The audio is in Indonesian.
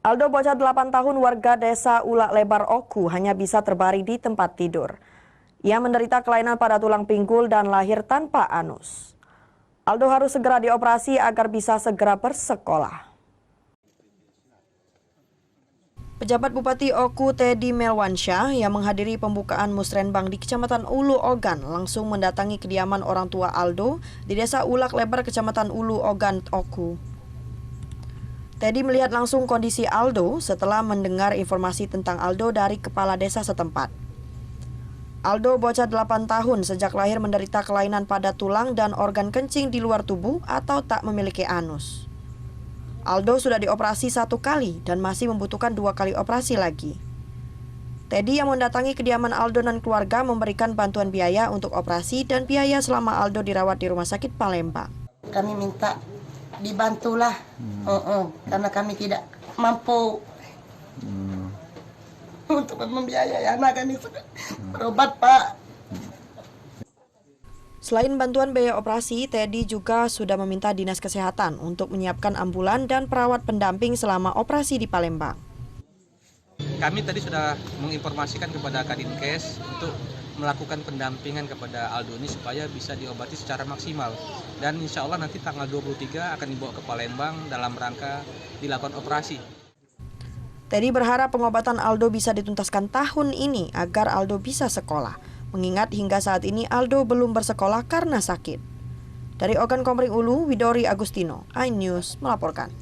Aldo bocah 8 tahun warga desa Ulak Lebar Oku hanya bisa terbaring di tempat tidur. Ia menderita kelainan pada tulang pinggul dan lahir tanpa anus. Aldo harus segera dioperasi agar bisa segera bersekolah. Pejabat Bupati Oku Teddy Melwansyah yang menghadiri pembukaan musrenbang di Kecamatan Ulu Ogan langsung mendatangi kediaman orang tua Aldo di desa Ulak Lebar Kecamatan Ulu Ogan, Oku. Teddy melihat langsung kondisi Aldo setelah mendengar informasi tentang Aldo dari kepala desa setempat. Aldo bocah 8 tahun sejak lahir menderita kelainan pada tulang dan organ kencing di luar tubuh atau tak memiliki anus. Aldo sudah dioperasi 1 kali dan masih membutuhkan 2 kali operasi lagi. Teddy yang mendatangi kediaman Aldo dan keluarga memberikan bantuan biaya untuk operasi dan biaya selama Aldo dirawat di Rumah Sakit Palembang. Kami minta dibantulah, karena kami tidak mampu untuk membiayai anak kami berobat, Pak. Selain bantuan biaya operasi, Teddy juga sudah meminta Dinas Kesehatan untuk menyiapkan ambulan dan perawat pendamping selama operasi di Palembang. Kami tadi sudah menginformasikan kepada Kadinkes untuk melakukan pendampingan kepada Aldo ini supaya bisa diobati secara maksimal. Dan insya Allah nanti tanggal 23 akan dibawa ke Palembang dalam rangka dilakukan operasi. Teddy berharap pengobatan Aldo bisa dituntaskan tahun ini agar Aldo bisa sekolah. Mengingat hingga saat ini Aldo belum bersekolah karena sakit. Dari Ogan Komering Ulu, Widori Agustino, iNews melaporkan.